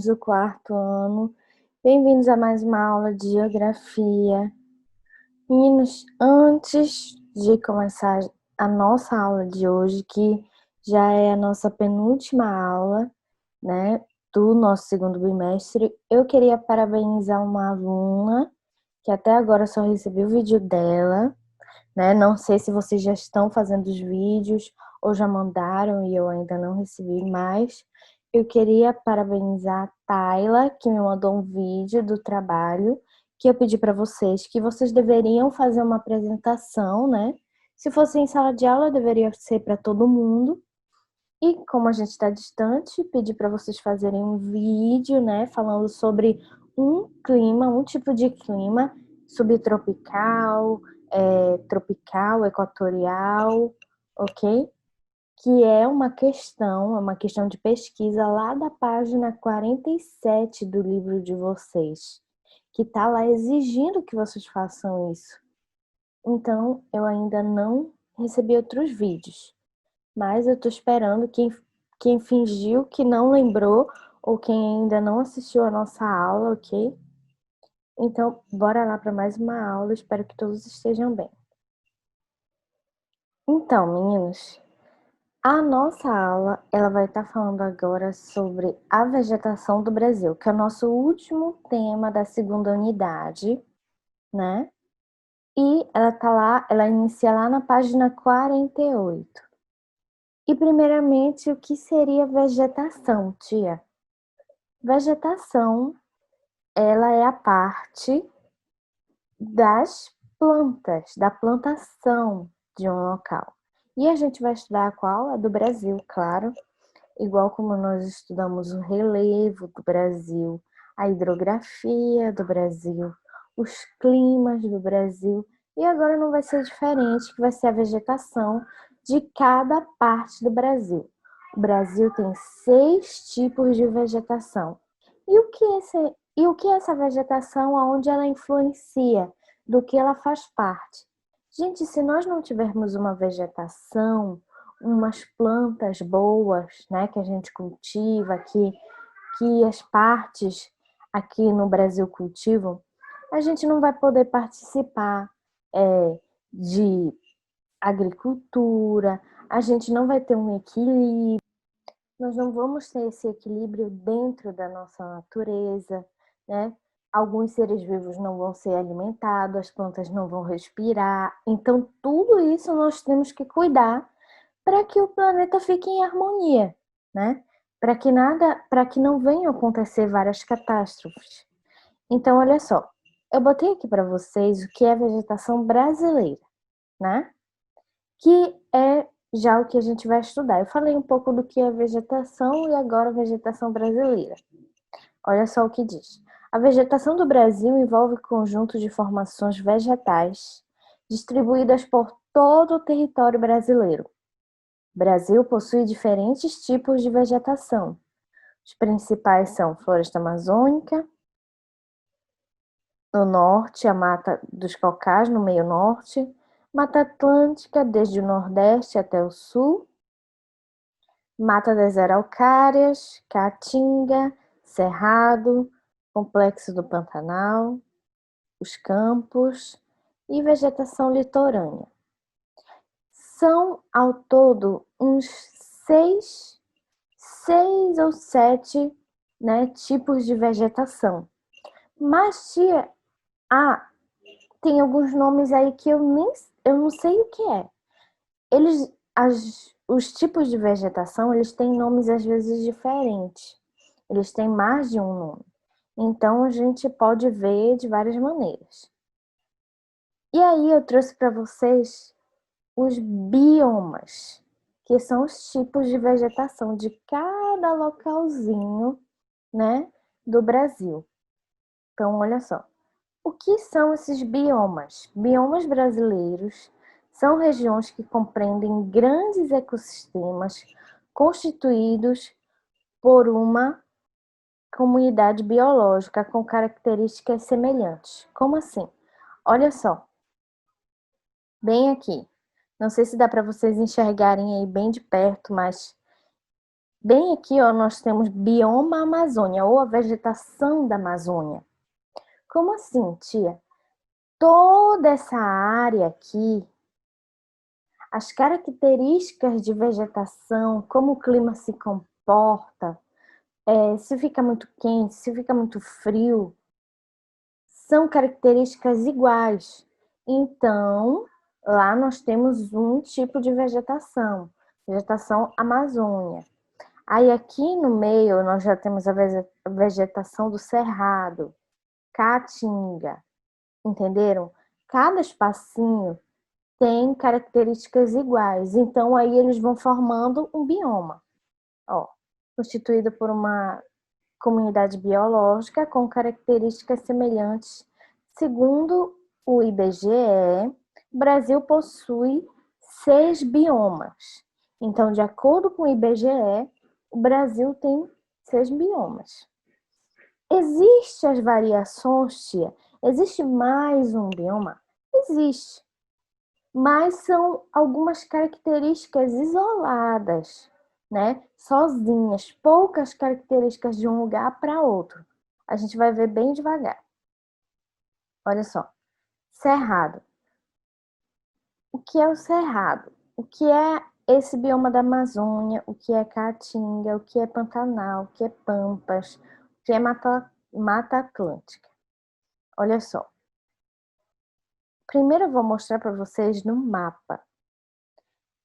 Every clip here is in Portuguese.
alunos do quarto ano. Bem-vindos a mais uma aula de geografia. Meninos, antes de começar a nossa aula de hoje, que já é a nossa penúltima aula, né, do nosso segundo bimestre, eu queria parabenizar uma aluna que até agora só recebi o vídeo dela, né? Não sei se vocês já estão fazendo os vídeos ou já mandaram e eu ainda não recebi mais. Eu queria parabenizar a Tayla, que me mandou um vídeo do trabalho, que eu pedi para vocês, que vocês deveriam fazer uma apresentação, né? Se fosse em sala de aula, deveria ser para todo mundo. E como a gente está distante, pedi para vocês fazerem um vídeo, né? Falando sobre um clima, um tipo de clima subtropical, tropical, equatorial, ok? Que é uma questão de pesquisa lá da página 47 do livro de vocês, que está lá exigindo que vocês façam isso. Então, eu ainda não recebi outros vídeos, mas eu estou esperando quem fingiu que não lembrou ou quem ainda não assistiu a nossa aula, ok? Então, bora lá para mais uma aula, espero que todos estejam bem. Então, meninos, a nossa aula, ela vai estar falando agora sobre a vegetação do Brasil, que é o nosso último tema da segunda unidade, né? E ela tá lá, ela inicia lá na página 48. E primeiramente, o que seria vegetação, tia? Vegetação, ela é a parte das plantas, da plantação de um local. E a gente vai estudar qual? A do Brasil, claro. Igual como nós estudamos o relevo do Brasil, a hidrografia do Brasil, os climas do Brasil. E agora não vai ser diferente, que vai ser a vegetação de cada parte do Brasil. O Brasil tem 6 tipos de vegetação. E o que é essa vegetação, aonde ela influencia, do que ela faz parte? Gente, se nós não tivermos uma vegetação, umas plantas boas, né, que a gente cultiva, que as partes aqui no Brasil cultivam, a gente não vai poder participar de agricultura, a gente não vai ter um equilíbrio, nós não vamos ter esse equilíbrio dentro da nossa natureza, né? Alguns seres vivos não vão ser alimentados, as plantas não vão respirar. Então, tudo isso nós temos que cuidar para que o planeta fique em harmonia, né? Para que não venham acontecer várias catástrofes. Então, olha só, eu botei aqui para vocês o que é vegetação brasileira, né? Que é já o que a gente vai estudar. Eu falei um pouco do que é vegetação e agora a vegetação brasileira. Olha só o que diz. A vegetação do Brasil envolve conjunto de formações vegetais distribuídas por todo o território brasileiro. O Brasil possui diferentes tipos de vegetação. Os principais são floresta amazônica, no norte, a Mata dos Caucás, no meio norte, Mata Atlântica, desde o nordeste até o sul, Mata das Araucárias, Caatinga, Cerrado, Complexo do Pantanal, os campos e vegetação litorânea. São, ao todo, uns seis ou sete, né, tipos de vegetação. Mas, tia, tem alguns nomes aí que eu não sei o que é. Os tipos de vegetação, eles têm nomes às vezes diferentes. Eles têm mais de um nome. Então, a gente pode ver de várias maneiras. E aí, eu trouxe para vocês os biomas, que são os tipos de vegetação de cada localzinho, né, do Brasil. Então, olha só. O que são esses biomas? Biomas brasileiros são regiões que compreendem grandes ecossistemas constituídos por uma comunidade biológica com características semelhantes. Como assim? Olha só, bem aqui. Não sei se dá para vocês enxergarem aí bem de perto, mas Bem aqui, ó, nós temos bioma Amazônia, ou a vegetação da Amazônia. Como assim, tia? Toda essa área aqui, as características de vegetação, como o clima se comporta, se fica muito quente, se fica muito frio, são características iguais. Então, lá nós temos um tipo de vegetação Amazônia. Aí aqui no meio nós já temos a vegetação do Cerrado, Caatinga, entenderam? Cada espacinho tem características iguais, então aí eles vão formando um bioma, ó, constituído por uma comunidade biológica com características semelhantes. Segundo o IBGE, o Brasil possui 6 biomas. Então, de acordo com o IBGE, o Brasil tem 6 biomas. Existem as variações, tia? Existe mais um bioma? Existe. Mas são algumas características isoladas, né? Sozinhas, poucas características de um lugar para outro. A gente vai ver bem devagar. Olha só. Cerrado. O que é o cerrado? O que é esse bioma da Amazônia? O que é Caatinga? O que é Pantanal? O que é Pampas? O que é Mata Atlântica? Olha só. Primeiro eu vou mostrar para vocês no mapa.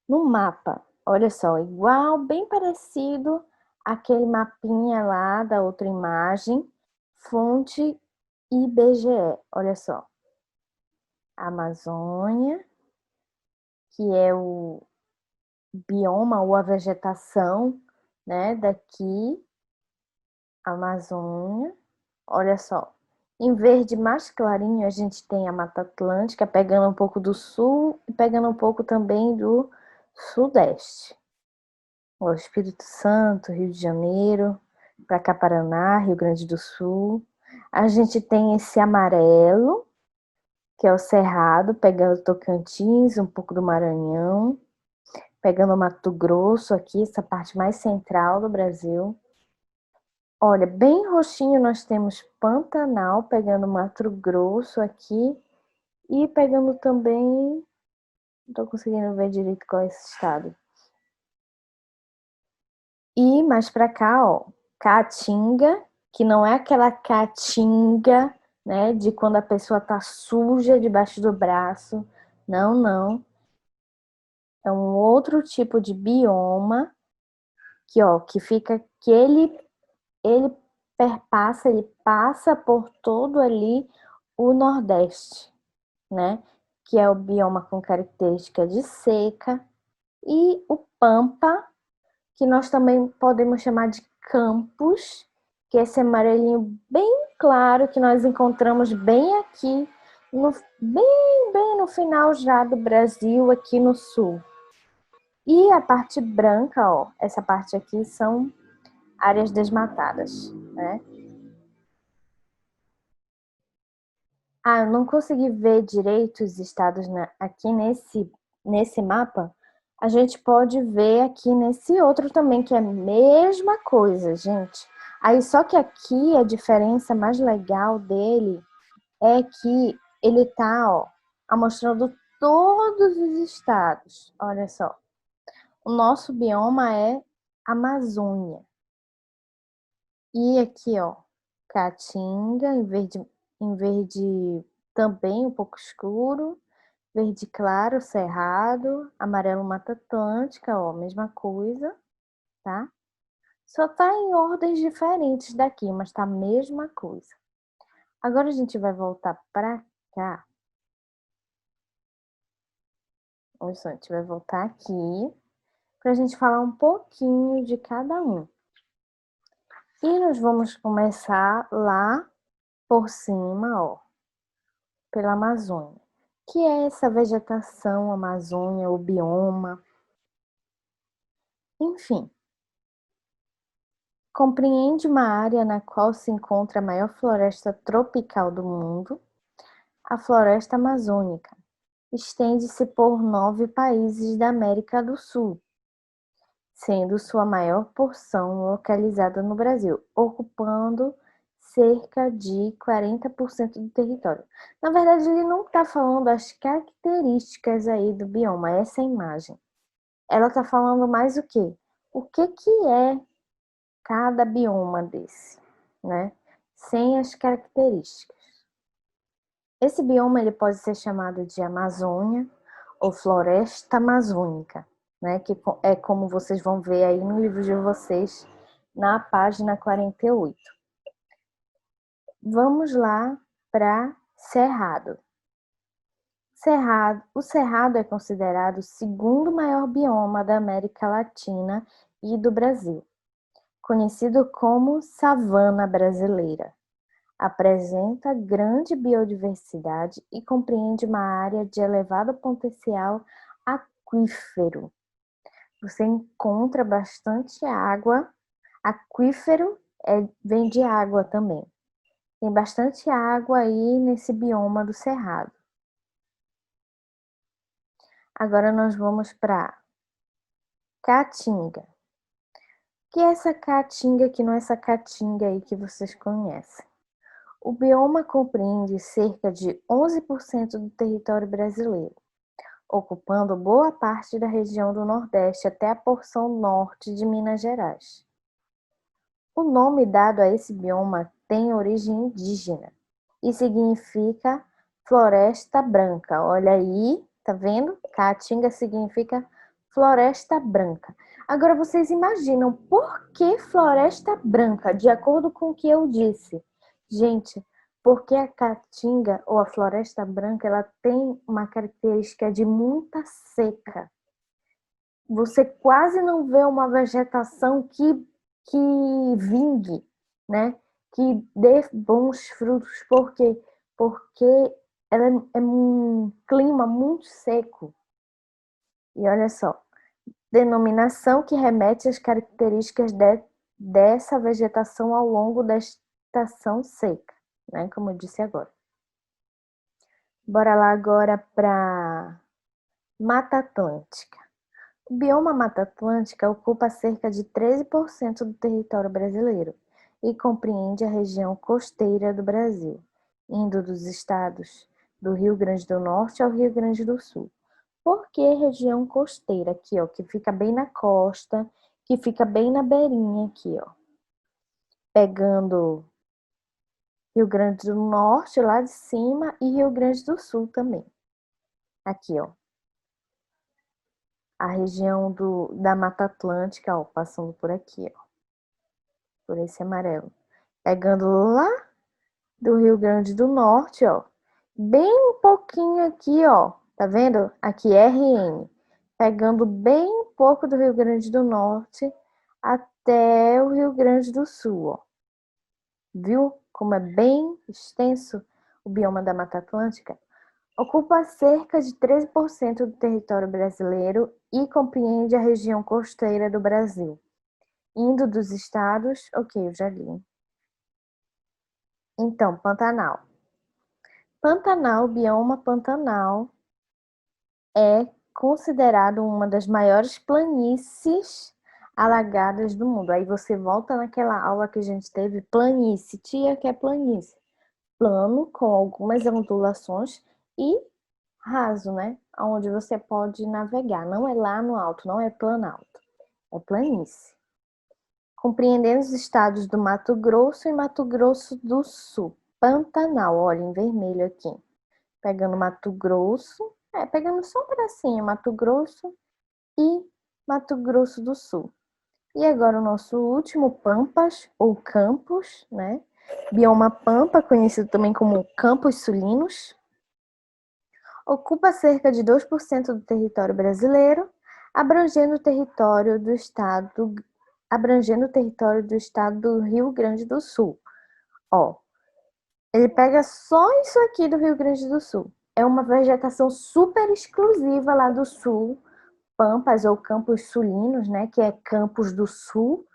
No mapa, olha só, igual, bem parecido aquele mapinha lá da outra imagem, fonte IBGE, olha só. Amazônia, que é o bioma ou a vegetação, né, daqui, Amazônia, olha só. Em verde mais clarinho a gente tem a Mata Atlântica, pegando um pouco do sul e pegando um pouco também do sudeste. O Espírito Santo, Rio de Janeiro, para cá Paraná, Rio Grande do Sul. A gente tem esse amarelo, que é o Cerrado, pegando Tocantins, um pouco do Maranhão, pegando o Mato Grosso aqui, essa parte mais central do Brasil. Olha, bem roxinho nós temos Pantanal, pegando Mato Grosso aqui, e pegando também, não estou conseguindo ver direito qual é esse estado. E mais para cá, ó, Caatinga, que não é aquela caatinga, né, de quando a pessoa tá suja debaixo do braço. Não, não. É um outro tipo de bioma que, ó, que fica que ele perpassa, ele passa por todo ali o Nordeste, né? Que é o bioma com característica de seca, e o Pampa, que nós também podemos chamar de campos, que é esse amarelinho bem claro que nós encontramos bem aqui, bem no final já do Brasil, aqui no sul. E a parte branca, ó, essa parte aqui são áreas desmatadas, né? Ah, eu não consegui ver direito os estados aqui nesse mapa. A gente pode ver aqui nesse outro também, que é a mesma coisa, gente. Aí, só que aqui a diferença mais legal dele é que ele tá, ó, mostrando todos os estados. Olha só. O nosso bioma é Amazônia. E aqui, ó, Caatinga, em verde também um pouco escuro, verde claro, Cerrado, amarelo Mata Atlântica, ó, mesma coisa, tá? Só tá em ordens diferentes daqui, mas tá a mesma coisa. Agora a gente vai voltar pra cá. Olha só, a gente vai voltar aqui pra gente falar um pouquinho de cada um. E nós vamos começar lá por cima, ó, pela Amazônia. Que é essa vegetação Amazônia, o bioma, enfim. Compreende uma área na qual se encontra a maior floresta tropical do mundo, a floresta amazônica. Estende-se por 9 países da América do Sul. sendo sua maior porção localizada no Brasil, ocupando cerca de 40% do território. Na verdade, ele não está falando as características aí do bioma, essa imagem. Ela está falando mais o quê? O que que é cada bioma desse, né? Sem as características. Esse bioma ele pode ser chamado de Amazônia ou Floresta Amazônica, né? Que é como vocês vão ver aí no livro de vocês, na página 48. Vamos lá para Cerrado. O Cerrado é considerado o segundo maior bioma da América Latina e do Brasil, conhecido como savana brasileira. Apresenta grande biodiversidade e compreende uma área de elevado potencial aquífero. Você encontra bastante água. Aquífero vem de água também. Tem bastante água aí nesse bioma do Cerrado. Agora nós vamos para Caatinga. O que é essa Caatinga que não é essa Caatinga aí que vocês conhecem? O bioma compreende cerca de 11% do território brasileiro, ocupando boa parte da região do Nordeste até a porção norte de Minas Gerais. O nome dado a esse bioma tem origem indígena e significa floresta branca. Olha aí, tá vendo? Caatinga significa floresta branca. Agora vocês imaginam por que floresta branca, de acordo com o que eu disse? Gente, porque a caatinga ou a floresta branca, ela tem uma característica de muita seca. Você quase não vê uma vegetação que vingue, né? Que dê bons frutos. Por quê? Porque ela é um clima muito seco. E olha só, denominação que remete às características dessa vegetação ao longo da estação seca, né? Como eu disse agora. Bora lá agora para Mata Atlântica. O bioma Mata Atlântica ocupa cerca de 13% do território brasileiro e compreende a região costeira do Brasil, indo dos estados do Rio Grande do Norte ao Rio Grande do Sul. Por que região costeira? Aqui, ó, que fica bem na costa, que fica bem na beirinha aqui, ó. Pegando Rio Grande do Norte lá de cima e Rio Grande do Sul também. Aqui, ó. A região da Mata Atlântica, ó, passando por aqui, ó. Por esse amarelo. Pegando lá do Rio Grande do Norte, ó. Bem um pouquinho aqui, ó. Tá vendo? Aqui RN. Pegando bem um pouco do Rio Grande do Norte até o Rio Grande do Sul, ó. Viu como é bem extenso o bioma da Mata Atlântica? Ocupa cerca de 13% do território brasileiro e compreende a região costeira do Brasil, indo dos estados... Ok, eu já li. Então, Pantanal. Pantanal, bioma Pantanal, é considerado uma das maiores planícies alagadas do mundo. Aí você volta naquela aula que a gente teve, planície. Tia, que é planície? Plano, com algumas ondulações e raso, né? Onde você pode navegar. Não é lá no alto, não é planalto, é planície. Compreendendo os estados do Mato Grosso e Mato Grosso do Sul. Pantanal, olha em vermelho aqui. Pegando Mato Grosso, pegando só um pedacinho, Mato Grosso e Mato Grosso do Sul. E agora o nosso último, Pampas, ou Campos, né? Bioma Pampa, conhecido também como Campos Sulinos. Ocupa cerca de 2% do território brasileiro, abrangendo o território do estado do Rio Grande do Sul. Ó, ele pega só isso aqui do Rio Grande do Sul. É uma vegetação super exclusiva lá do sul, Pampas ou Campos Sulinos, né, que é Campos do Sul,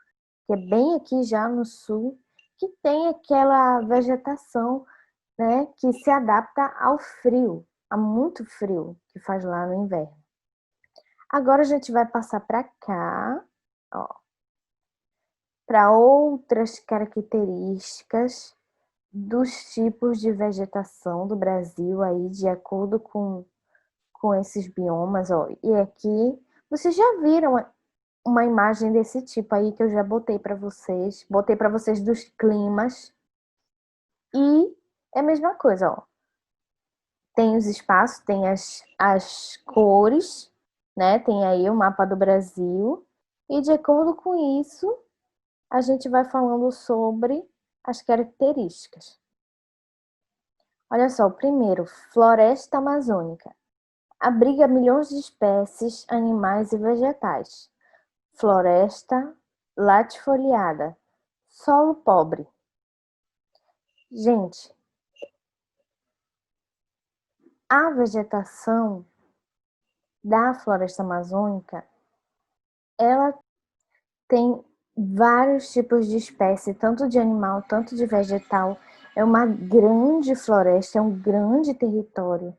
que é bem aqui já no sul, que tem aquela vegetação, né, que se adapta ao frio, a muito frio que faz lá no inverno. Agora a gente vai passar para cá, Para outras características dos tipos de vegetação do Brasil aí, de acordo com esses biomas, ó. E aqui, vocês já viram uma imagem desse tipo aí que eu já botei para vocês. Botei para vocês dos climas. E é a mesma coisa, ó. Tem os espaços, tem as cores, né? Tem aí o mapa do Brasil. E de acordo com isso, a gente vai falando sobre as características. Olha só, o primeiro, floresta amazônica. Abriga milhões de espécies, animais e vegetais. Floresta latifoliada. Solo pobre. Gente, a vegetação da floresta amazônica, ela tem vários tipos de espécie, tanto de animal, tanto de vegetal. É uma grande floresta, é um grande território.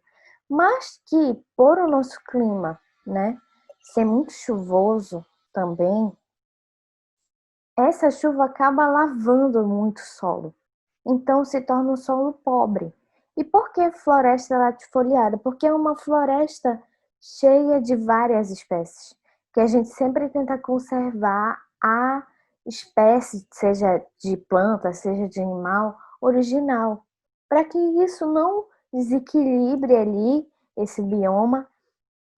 Mas que, por o nosso clima, né, ser muito chuvoso também, essa chuva acaba lavando muito o solo. Então se torna um solo pobre. E por que floresta latifoliada? Porque é uma floresta cheia de várias espécies, que a gente sempre tenta conservar a espécie, seja de planta, seja de animal, original, para que isso não desequilibre ali esse bioma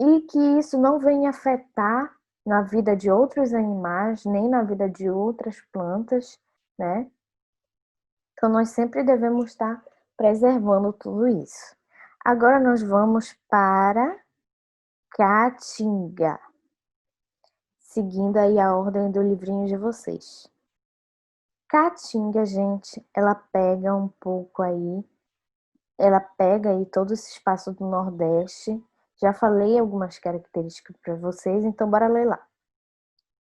e que isso não venha afetar na vida de outros animais, nem na vida de outras plantas, né? Então, nós sempre devemos estar preservando tudo isso. Agora, nós vamos para Caatinga, seguindo aí a ordem do livrinho de vocês. Caatinga, gente, ela pega um pouco aí, ela pega aí todo esse espaço do Nordeste. Já falei algumas características para vocês, então bora ler lá.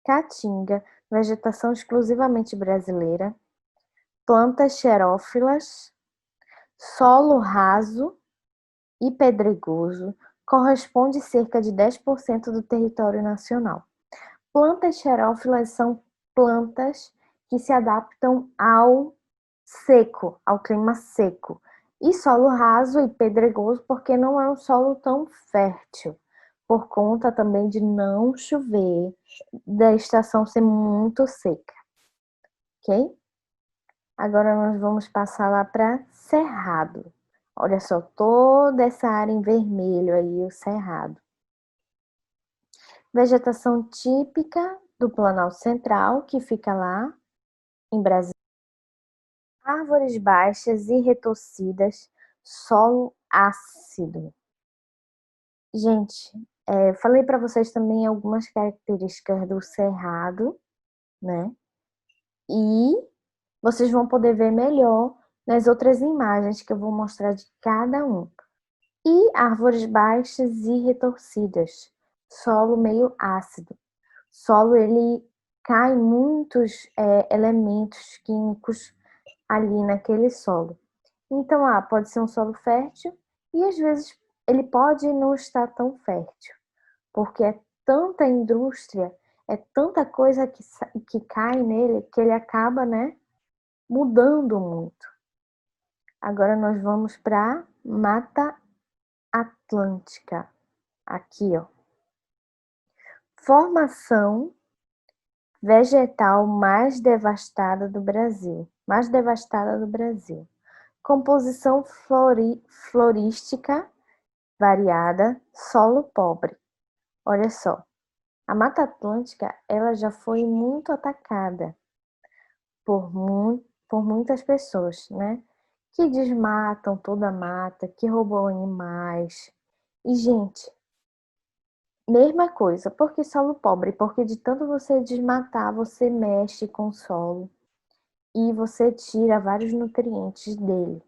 Caatinga, vegetação exclusivamente brasileira, plantas xerófilas, solo raso e pedregoso, corresponde cerca de 10% do território nacional. Plantas xerófilas são plantas que se adaptam ao seco, ao clima seco. E solo raso e pedregoso porque não é um solo tão fértil, por conta também de não chover, da estação ser muito seca, ok? Agora nós vamos passar lá para Cerrado. Olha só, toda essa área em vermelho aí, o Cerrado. Vegetação típica do Planalto Central, que fica lá em Brasília. Árvores baixas e retorcidas, solo ácido. Gente, falei para vocês também algumas características do Cerrado, né? E vocês vão poder ver melhor nas outras imagens que eu vou mostrar de cada um. E árvores baixas e retorcidas, solo meio ácido. Solo, ele cai muitos elementos químicos ali naquele solo. Então, pode ser um solo fértil e às vezes ele pode não estar tão fértil, porque é tanta indústria, é tanta coisa que cai nele que ele acaba, né, mudando muito. Agora nós vamos para Mata Atlântica. Aqui, ó. Formação vegetal mais devastada do Brasil. Mais devastada do Brasil. Composição florística variada, solo pobre. Olha só, a Mata Atlântica, ela já foi muito atacada por muitas pessoas, né? Que desmatam toda a mata, que roubam animais. E, gente, mesma coisa, porque solo pobre, porque de tanto você desmatar, você mexe com o solo e você tira vários nutrientes dele.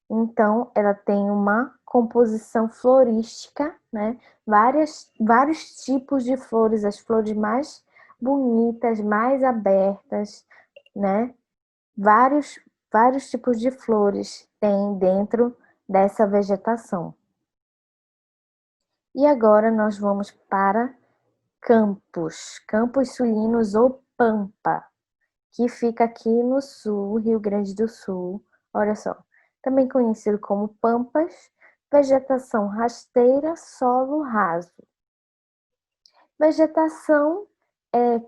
Então, ela tem uma composição florística, né? Vários tipos de flores, as flores mais bonitas, mais abertas, né? Vários tipos de flores tem dentro dessa vegetação. E agora nós vamos para Campos Sulinos ou Pampa, que fica aqui no sul, Rio Grande do Sul. Olha só, também conhecido como pampas, vegetação rasteira, solo raso. Vegetação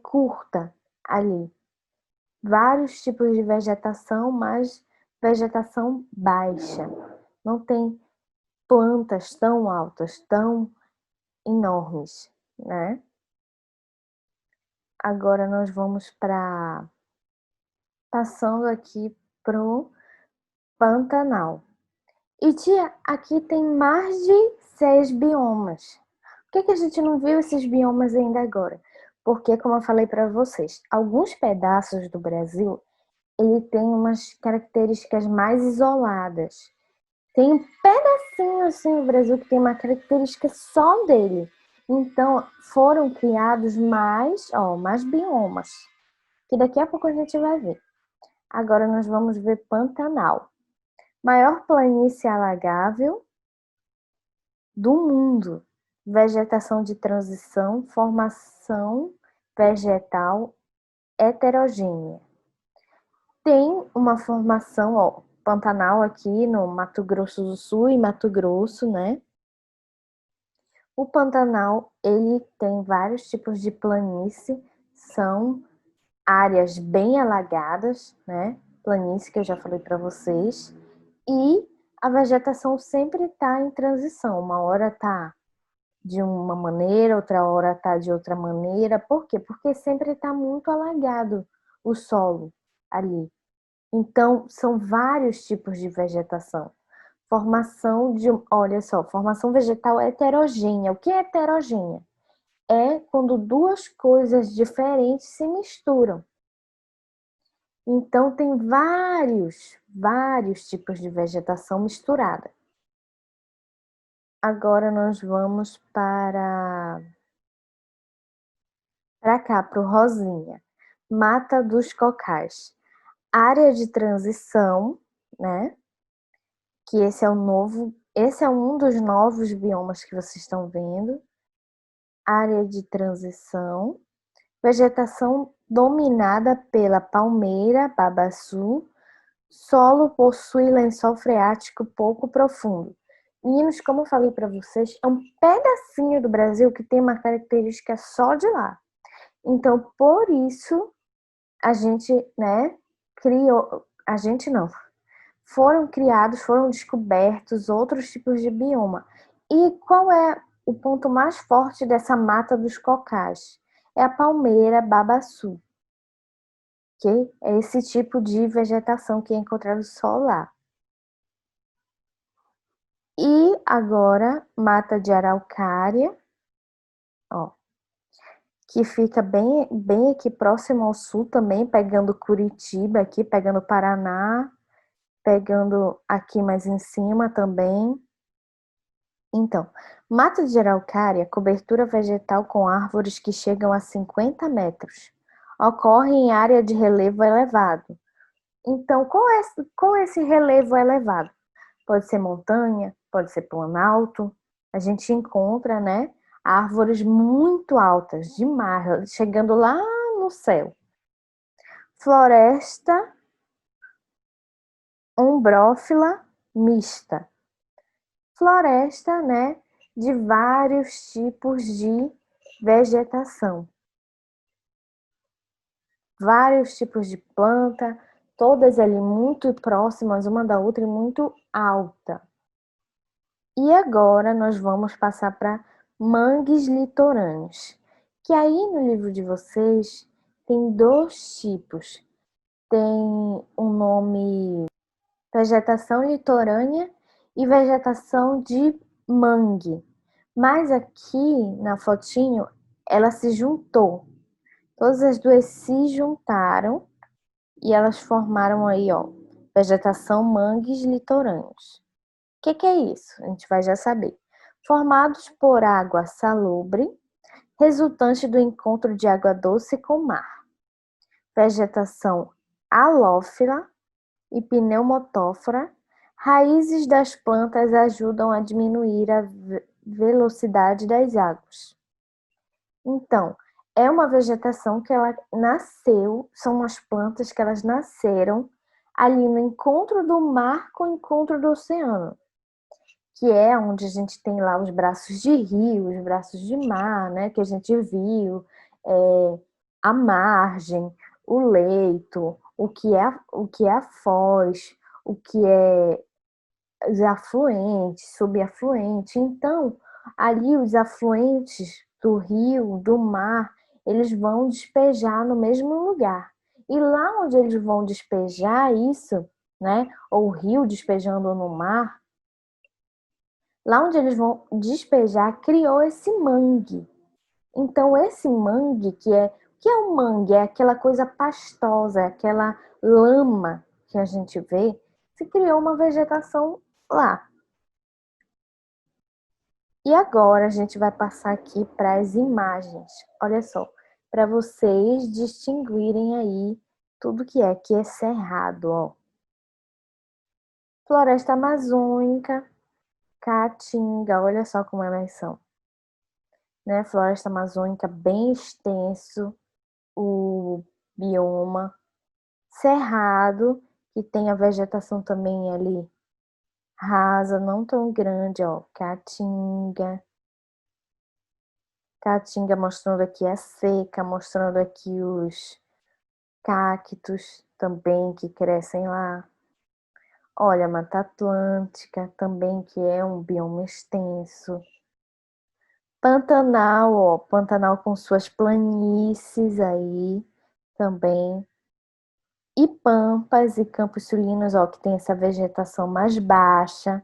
curta ali. Vários tipos de vegetação, mas vegetação baixa. Não tem plantas tão altas, tão enormes, né? Agora nós vamos passando aqui pro Pantanal. E tia, aqui tem mais de 6 biomas. Por que a gente não viu esses biomas ainda agora? Porque, como eu falei para vocês, alguns pedaços do Brasil, ele tem umas características mais isoladas. Tem um pedacinho assim no Brasil que tem uma característica só dele. Então, foram criados mais biomas, que daqui a pouco a gente vai ver. Agora nós vamos ver Pantanal. Maior planície alagável do mundo. Vegetação de transição, formação vegetal heterogênea. Tem uma formação, Pantanal aqui no Mato Grosso do Sul e Mato Grosso, né? O Pantanal, ele tem vários tipos de planície, são áreas bem alagadas, né? Planície que eu já falei para vocês. E a vegetação sempre está em transição. Uma hora está de uma maneira, outra hora está de outra maneira. Por quê? Porque sempre está muito alagado o solo ali. Então, são vários tipos de vegetação. Formação vegetal heterogênea. O que é heterogênea? É quando duas coisas diferentes se misturam. Então, tem vários tipos de vegetação misturada. Agora nós vamos para cá, para o rosinha. Mata dos Cocais. Área de transição, né? Que esse é um dos novos biomas que vocês estão vendo. Área de transição. Vegetação dominada pela palmeira, babaçu. Solo possui lençol freático pouco profundo. Meninos, como eu falei para vocês, é um pedacinho do Brasil que tem uma característica só de lá. Então, por isso, a gente, né, foram descobertos outros tipos de bioma. E qual é o ponto mais forte dessa mata dos cocais? É a palmeira babaçu, que é esse tipo de vegetação que é encontrado só lá. E agora, mata de araucária, que fica bem aqui próximo ao sul também, pegando Curitiba aqui, pegando Paraná, pegando aqui mais em cima também. Então, mata de araucária, cobertura vegetal com árvores que chegam a 50 metros. Ocorre em área de relevo elevado. Então, qual é esse relevo elevado? Pode ser montanha, pode ser planalto. A gente encontra, né, árvores muito altas, demais, chegando lá no céu. Floresta ombrófila mista. Floresta, né, de vários tipos de vegetação. Vários tipos de planta, todas ali muito próximas uma da outra e muito alta. E agora nós vamos passar para mangues litorâneos, que aí no livro de vocês tem 2 tipos. Tem o nome vegetação litorânea e vegetação de mangue. Mas aqui na fotinho ela se juntou. Todas as duas se juntaram e elas formaram aí, vegetação mangues litorâneos. O que é isso? A gente vai já saber. Formados por água salobre, resultante do encontro de água doce com mar. Vegetação halófila e pneumotófora. Raízes das plantas ajudam a diminuir a velocidade das águas. Então, é uma vegetação que ela nasceu, são umas plantas que elas nasceram ali no encontro do mar com o encontro do oceano, que é onde a gente tem lá os braços de rio, os braços de mar, né, que a gente viu, a margem, o leito, o que é a foz, o que é os afluentes, subafluentes. Então, ali os afluentes do rio, do mar, eles vão despejar no mesmo lugar. E lá onde eles vão despejar isso, né, ou o rio despejando no mar, lá onde eles vão despejar, criou esse mangue. Então, esse mangue, que é um mangue? É aquela coisa pastosa, é aquela lama que a gente vê, se criou uma vegetação lá. E agora a gente vai passar aqui para as imagens. Olha só, para vocês distinguirem aí tudo que é cerrado, ó. Floresta amazônica, caatinga, olha só como elas são, né? Floresta amazônica bem extenso, o bioma. Cerrado, que tem a vegetação também ali rasa, não tão grande, ó. Caatinga. Caatinga mostrando aqui a seca, mostrando aqui os cactos também que crescem lá. Olha, a Mata Atlântica também, que é um bioma extenso. Pantanal, ó, Pantanal com suas planícies aí também. E pampas e campos sulinos, ó, que tem essa vegetação mais baixa.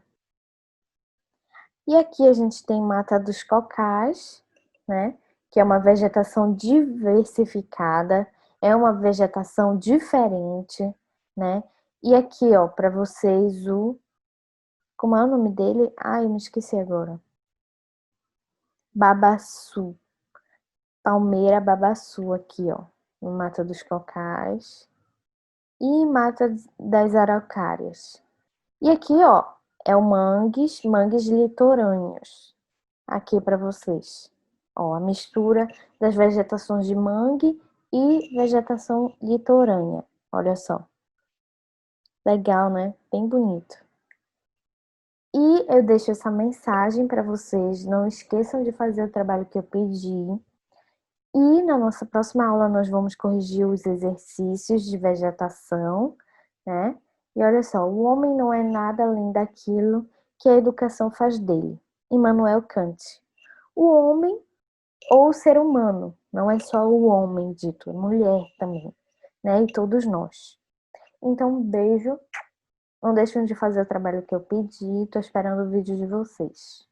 E aqui a gente tem Mata dos Cocais, né? Que é uma vegetação diversificada, é uma vegetação diferente, né? E aqui, ó, para vocês como é o nome dele? Ai, eu me esqueci agora. Babaçu. Palmeira babaçu aqui, ó, no Mata dos Cocais e Mata das Araucárias. E aqui, ó, é o mangues litorâneos. Aqui para vocês. Ó, a mistura das vegetações de mangue e vegetação litorânea. Olha só. Legal, né? Bem bonito. E eu deixo essa mensagem para vocês. Não esqueçam de fazer o trabalho que eu pedi. E na nossa próxima aula nós vamos corrigir os exercícios de vegetação, né? E olha só, o homem não é nada além daquilo que a educação faz dele. Immanuel Kant. O homem ou o ser humano, não é só o homem dito, é mulher também, né? E todos nós. Então, um beijo. Não deixem de fazer o trabalho que eu pedi. Tô esperando o vídeo de vocês.